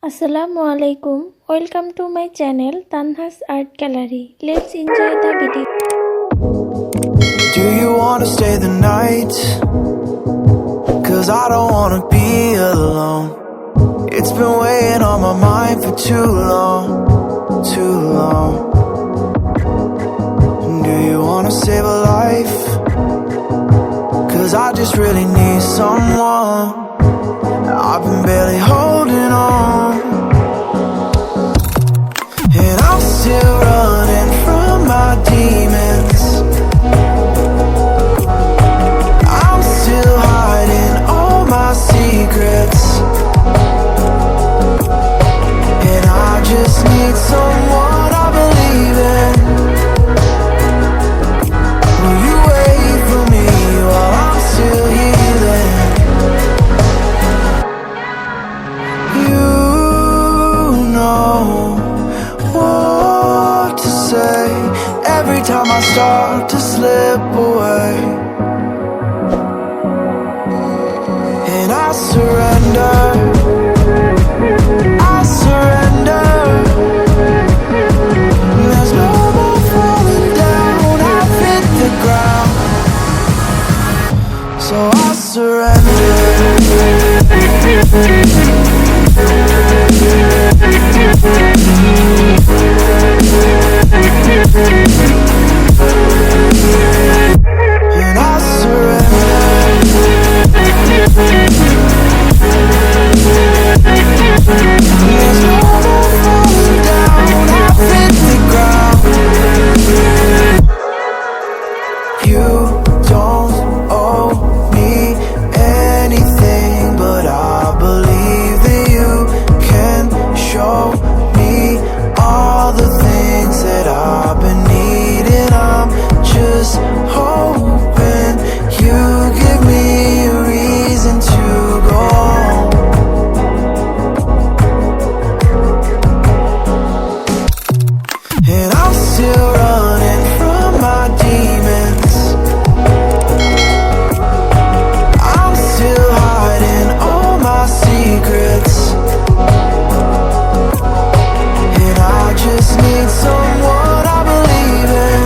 Assalamu alaikum. Welcome to my channel Tanha's Art Gallery. Let's enjoy the video. Do you wanna stay the night? Cause I don't wanna be alone. It's been weighing on my mind for too long, too long. Do you wanna save a life? Cause I just really need someone. I've been barely holding on, and I'm still running from my demons. I'm still hiding all my secrets, and I just need someone I believe in. Will you wait for me while I'm still healing? You know what to say every time I start to slip away, and I surrender. I surrender. There's no more falling down. I've hit the ground, so I surrender. And I surrender. There's no more falling down. I've hit the ground. You don't owe me anything, but I believe that you can show me all the things that I've been needing. I'm just hoping you give me a reason to go on. And I'm still running from my demons. I'm still hiding all my secrets, and I just need someone I believe in.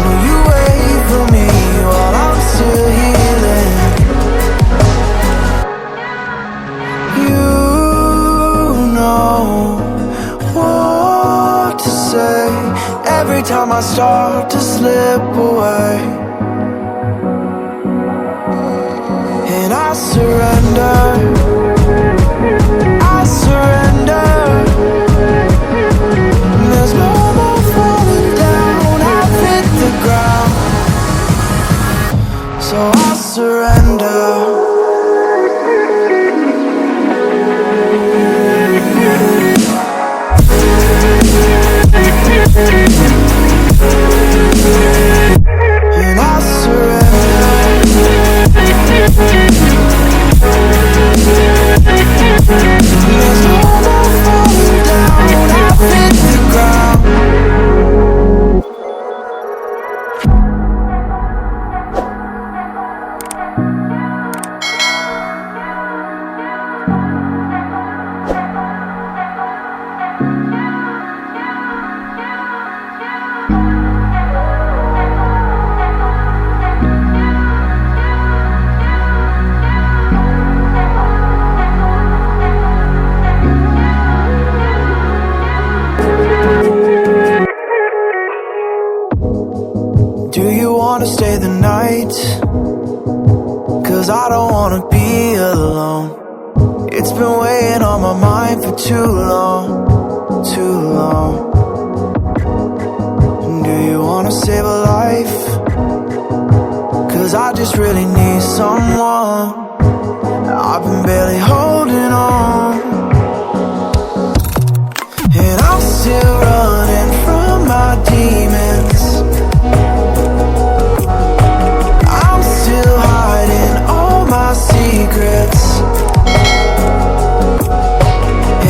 Will you wait for me while I'm still healing? You know what to say every time I start to slip away, and I surrender. I surrender. There's no more falling down. I've hit the ground, so I surrender. And I surrender. There's no more falling down. I've hit the ground. Do you wanna stay the night? Cause I don't wanna be alone. It's been weighing on my mind for too long, too long. Do you wanna save a life? Cause I just really need someone. I've been barely holding on, and I'm still running from my demons. I'm still hiding all my secrets,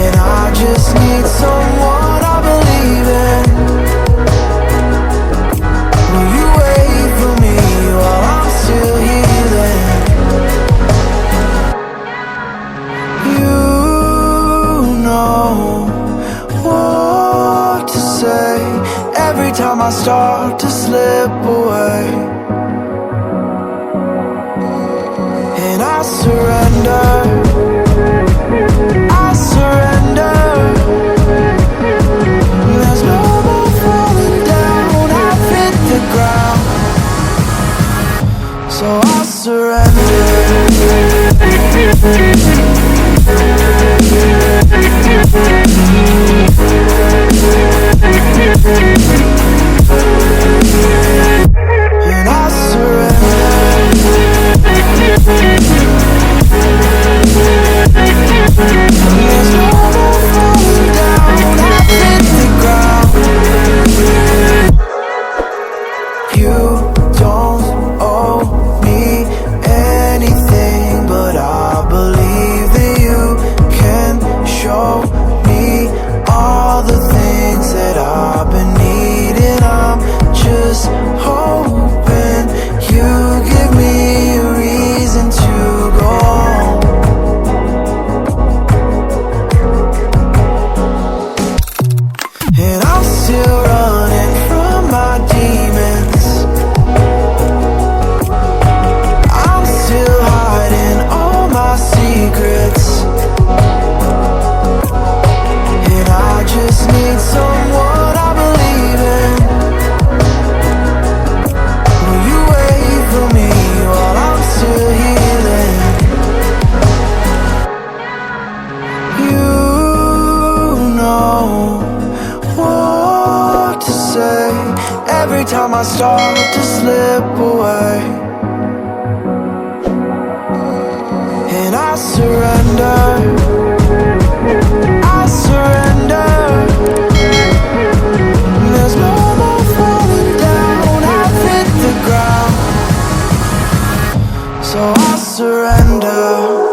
and I just need someone I believe in. Will you wait for me while I'm still healing? I start to slip away, and I surrender, I surrender. There's no more falling down, I've hit the ground, so I surrender. And I surrender. There's no more falling down, I've hit the ground. You don't owe me anything, but I believe that you can show me all the things that I've been needing. I'm just hoping you give me a reason to go on. And I'm still running from my demons, I'm still hiding all my secrets, and I just need someone I believe in. Will you wait for me while I'm still healing? You know what to say every time I start to slip away, and I surrender, I surrender. There's no more falling down, I've hit the ground, so I surrender.